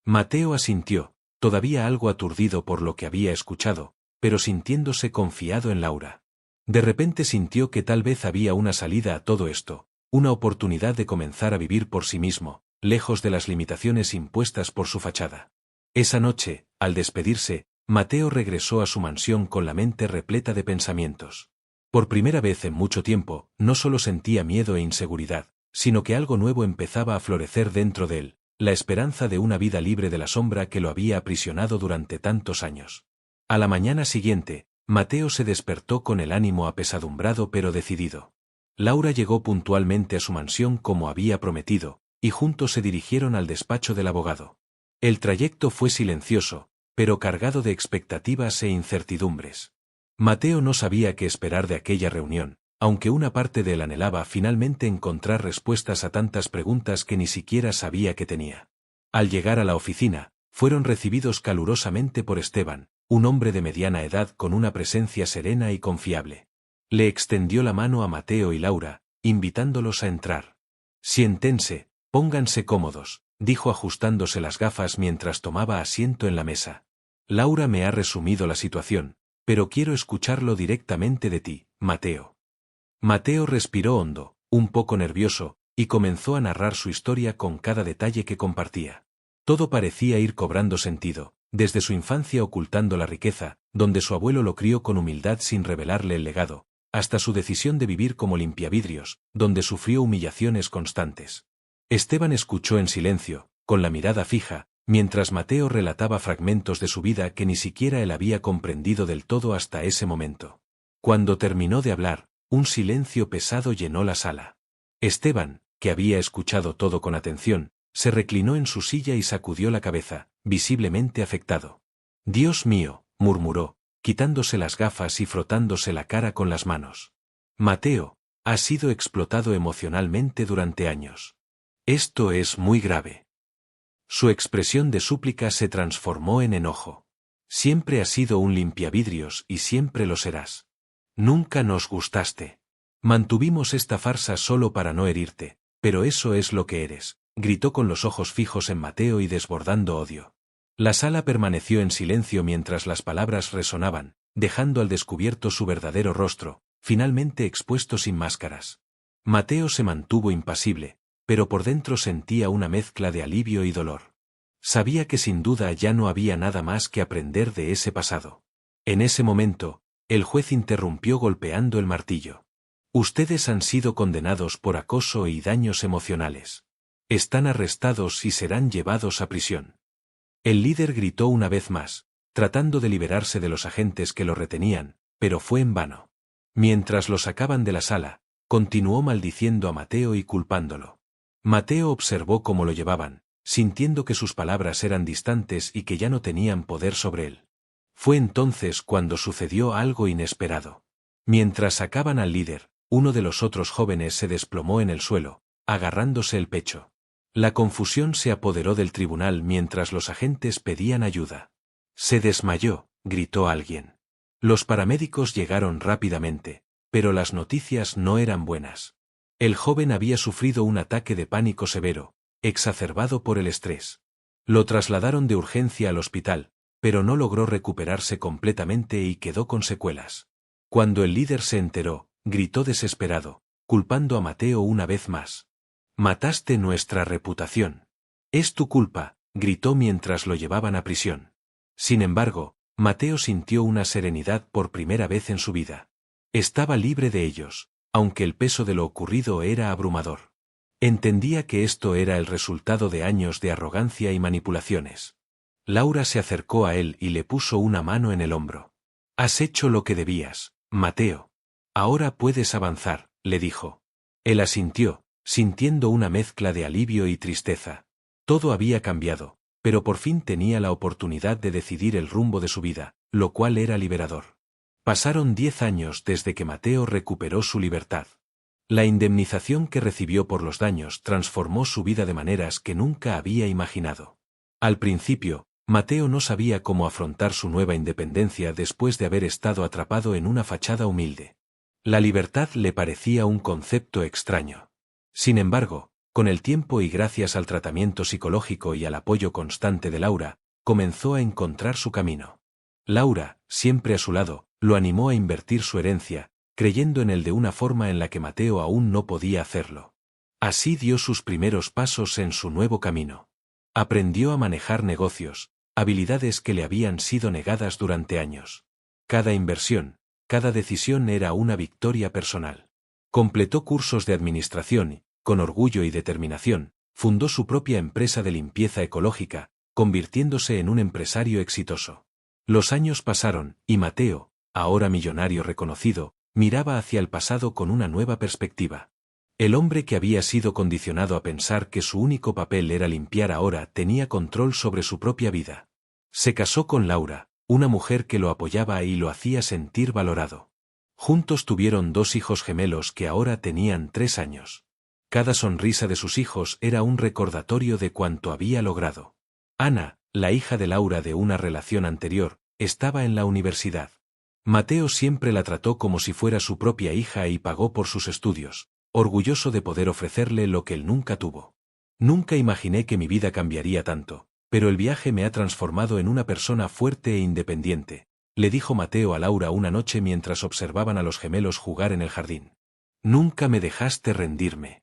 Mateo asintió, todavía algo aturdido por lo que había escuchado, pero sintiéndose confiado en Laura. De repente sintió que tal vez había una salida a todo esto, una oportunidad de comenzar a vivir por sí mismo, lejos de las limitaciones impuestas por su fachada. Esa noche, al despedirse, Mateo regresó a su mansión con la mente repleta de pensamientos. Por primera vez en mucho tiempo, no solo sentía miedo e inseguridad, sino que algo nuevo empezaba a florecer dentro de él, la esperanza de una vida libre de la sombra que lo había aprisionado durante tantos años. A la mañana siguiente, Mateo se despertó con el ánimo apesadumbrado pero decidido. Laura llegó puntualmente a su mansión como había prometido, y juntos se dirigieron al despacho del abogado. El trayecto fue silencioso, pero cargado de expectativas e incertidumbres. Mateo no sabía qué esperar de aquella reunión, aunque una parte de él anhelaba finalmente encontrar respuestas a tantas preguntas que ni siquiera sabía que tenía. Al llegar a la oficina, fueron recibidos calurosamente por Esteban, un hombre de mediana edad con una presencia serena y confiable. Le extendió la mano a Mateo y Laura, invitándolos a entrar. Siéntense, pónganse cómodos, dijo ajustándose las gafas mientras tomaba asiento en la mesa. Laura me ha resumido la situación, pero quiero escucharlo directamente de ti, Mateo. Mateo respiró hondo, un poco nervioso, y comenzó a narrar su historia con cada detalle que compartía. Todo parecía ir cobrando sentido, desde su infancia ocultando la riqueza, donde su abuelo lo crió con humildad sin revelarle el legado, hasta su decisión de vivir como limpiavidrios, donde sufrió humillaciones constantes. Esteban escuchó en silencio, con la mirada fija, mientras Mateo relataba fragmentos de su vida que ni siquiera él había comprendido del todo hasta ese momento. Cuando terminó de hablar, un silencio pesado llenó la sala. Esteban, que había escuchado todo con atención, se reclinó en su silla y sacudió la cabeza, visiblemente afectado. «Dios mío», murmuró, quitándose las gafas y frotándose la cara con las manos. «Mateo, has sido explotado emocionalmente durante años. Esto es muy grave». Su expresión de súplica se transformó en enojo. «Siempre has sido un limpiavidrios y siempre lo serás. Nunca nos gustaste. Mantuvimos esta farsa solo para no herirte, pero eso es lo que eres», gritó con los ojos fijos en Mateo y desbordando odio. La sala permaneció en silencio mientras las palabras resonaban, dejando al descubierto su verdadero rostro, finalmente expuesto sin máscaras. Mateo se mantuvo impasible, pero por dentro sentía una mezcla de alivio y dolor. Sabía que sin duda ya no había nada más que aprender de ese pasado. En ese momento, el juez interrumpió golpeando el martillo. «Ustedes han sido condenados por acoso y daños emocionales. Están arrestados y serán llevados a prisión». El líder gritó una vez más, tratando de liberarse de los agentes que lo retenían, pero fue en vano. Mientras lo sacaban de la sala, continuó maldiciendo a Mateo y culpándolo. Mateo observó cómo lo llevaban, sintiendo que sus palabras eran distantes y que ya no tenían poder sobre él. Fue entonces cuando sucedió algo inesperado. Mientras sacaban al líder, uno de los otros jóvenes se desplomó en el suelo, agarrándose el pecho. La confusión se apoderó del tribunal mientras los agentes pedían ayuda. «Se desmayó», gritó alguien. Los paramédicos llegaron rápidamente, pero las noticias no eran buenas. El joven había sufrido un ataque de pánico severo, exacerbado por el estrés. Lo trasladaron de urgencia al hospital, pero no logró recuperarse completamente y quedó con secuelas. Cuando el líder se enteró, gritó desesperado, culpando a Mateo una vez más. «Mataste nuestra reputación. Es tu culpa», gritó mientras lo llevaban a prisión. Sin embargo, Mateo sintió una serenidad por primera vez en su vida. Estaba libre de ellos, aunque el peso de lo ocurrido era abrumador. Entendía que esto era el resultado de años de arrogancia y manipulaciones. Laura se acercó a él y le puso una mano en el hombro. «Has hecho lo que debías, Mateo. Ahora puedes avanzar», le dijo. Él asintió, sintiendo una mezcla de alivio y tristeza. Todo había cambiado, pero por fin tenía la oportunidad de decidir el rumbo de su vida, lo cual era liberador. Pasaron 10 años desde que Mateo recuperó su libertad. La indemnización que recibió por los daños transformó su vida de maneras que nunca había imaginado. Al principio, Mateo no sabía cómo afrontar su nueva independencia después de haber estado atrapado en una fachada humilde. La libertad le parecía un concepto extraño. Sin embargo, con el tiempo y gracias al tratamiento psicológico y al apoyo constante de Laura, comenzó a encontrar su camino. Laura, siempre a su lado, lo animó a invertir su herencia, creyendo en él de una forma en la que Mateo aún no podía hacerlo. Así dio sus primeros pasos en su nuevo camino. Aprendió a manejar negocios, habilidades que le habían sido negadas durante años. Cada inversión, cada decisión era una victoria personal. Completó cursos de administración y, con orgullo y determinación, fundó su propia empresa de limpieza ecológica, convirtiéndose en un empresario exitoso. Los años pasaron, y Mateo, ahora millonario reconocido, miraba hacia el pasado con una nueva perspectiva. El hombre que había sido condicionado a pensar que su único papel era limpiar ahora tenía control sobre su propia vida. Se casó con Laura, una mujer que lo apoyaba y lo hacía sentir valorado. Juntos tuvieron 2 hijos gemelos que ahora tenían 3 años. Cada sonrisa de sus hijos era un recordatorio de cuanto había logrado. Ana, la hija de Laura de una relación anterior, estaba en la universidad. Mateo siempre la trató como si fuera su propia hija y pagó por sus estudios, orgulloso de poder ofrecerle lo que él nunca tuvo. «Nunca imaginé que mi vida cambiaría tanto, pero el viaje me ha transformado en una persona fuerte e independiente», le dijo Mateo a Laura una noche mientras observaban a los gemelos jugar en el jardín. «Nunca me dejaste rendirme».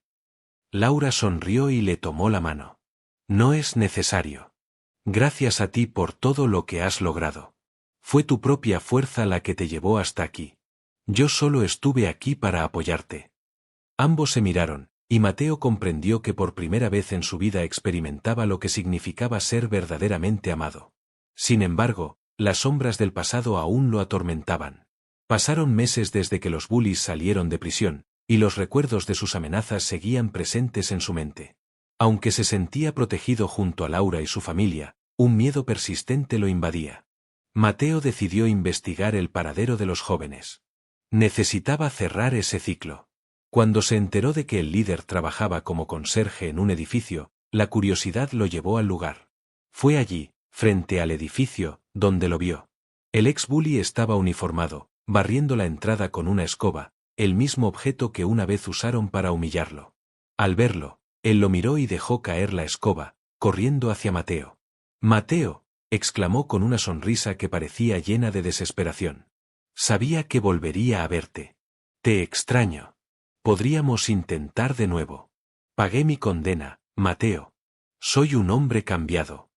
Laura sonrió y le tomó la mano. «No es necesario. Gracias a ti por todo lo que has logrado». Fue tu propia fuerza la que te llevó hasta aquí. Yo solo estuve aquí para apoyarte. Ambos se miraron, y Mateo comprendió que por primera vez en su vida experimentaba lo que significaba ser verdaderamente amado. Sin embargo, las sombras del pasado aún lo atormentaban. Pasaron meses desde que los bullies salieron de prisión, y los recuerdos de sus amenazas seguían presentes en su mente. Aunque se sentía protegido junto a Laura y su familia, un miedo persistente lo invadía. Mateo decidió investigar el paradero de los jóvenes. Necesitaba cerrar ese ciclo. Cuando se enteró de que el líder trabajaba como conserje en un edificio, la curiosidad lo llevó al lugar. Fue allí, frente al edificio, donde lo vio. El ex bully estaba uniformado, barriendo la entrada con una escoba, el mismo objeto que una vez usaron para humillarlo. Al verlo, él lo miró y dejó caer la escoba, corriendo hacia Mateo. «Mateo», exclamó con una sonrisa que parecía llena de desesperación. «Sabía que volvería a verte. Te extraño. Podríamos intentar de nuevo. Pagué mi condena, Mateo. Soy un hombre cambiado».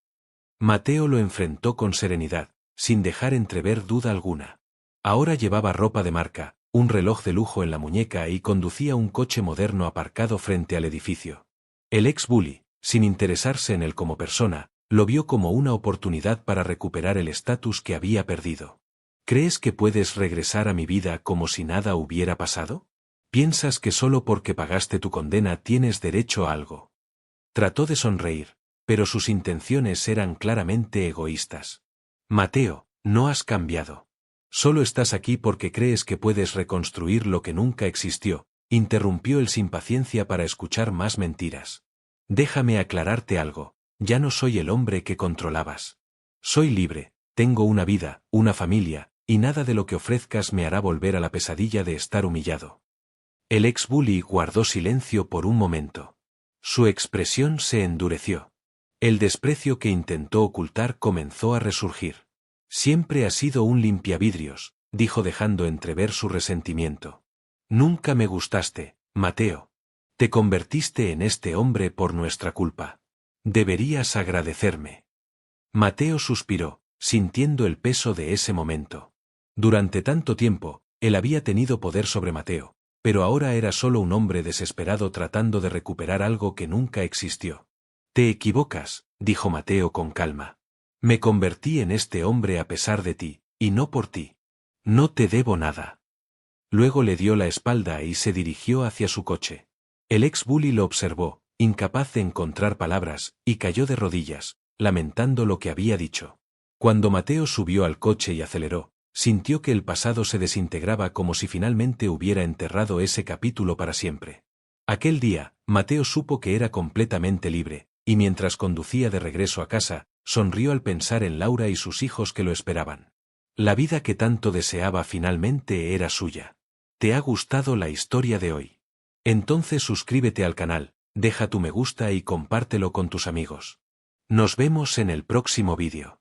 Mateo lo enfrentó con serenidad, sin dejar entrever duda alguna. Ahora llevaba ropa de marca, un reloj de lujo en la muñeca y conducía un coche moderno aparcado frente al edificio. El ex bully, sin interesarse en él como persona, lo vio como una oportunidad para recuperar el estatus que había perdido. ¿Crees que puedes regresar a mi vida como si nada hubiera pasado? ¿Piensas que solo porque pagaste tu condena tienes derecho a algo? Trató de sonreír, pero sus intenciones eran claramente egoístas. Mateo, no has cambiado. Solo estás aquí porque crees que puedes reconstruir lo que nunca existió, interrumpió él sin paciencia para escuchar más mentiras. Déjame aclararte algo, ya no soy el hombre que controlabas. Soy libre, tengo una vida, una familia, y nada de lo que ofrezcas me hará volver a la pesadilla de estar humillado. El ex bully guardó silencio por un momento. Su expresión se endureció. El desprecio que intentó ocultar comenzó a resurgir. Siempre has sido un limpiavidrios, dijo dejando entrever su resentimiento. Nunca me gustaste, Mateo. Te convertiste en este hombre por nuestra culpa. Deberías agradecerme. Mateo suspiró, sintiendo el peso de ese momento. Durante tanto tiempo, él había tenido poder sobre Mateo, pero ahora era solo un hombre desesperado tratando de recuperar algo que nunca existió. Te equivocas, dijo Mateo con calma. Me convertí en este hombre a pesar de ti, y no por ti. No te debo nada. Luego le dio la espalda y se dirigió hacia su coche. El ex bully lo observó, incapaz de encontrar palabras, y cayó de rodillas, lamentando lo que había dicho. Cuando Mateo subió al coche y aceleró, sintió que el pasado se desintegraba como si finalmente hubiera enterrado ese capítulo para siempre. Aquel día, Mateo supo que era completamente libre, y mientras conducía de regreso a casa, sonrió al pensar en Laura y sus hijos que lo esperaban. La vida que tanto deseaba finalmente era suya. ¿Te ha gustado la historia de hoy? Entonces suscríbete al canal, deja tu me gusta y compártelo con tus amigos. Nos vemos en el próximo vídeo.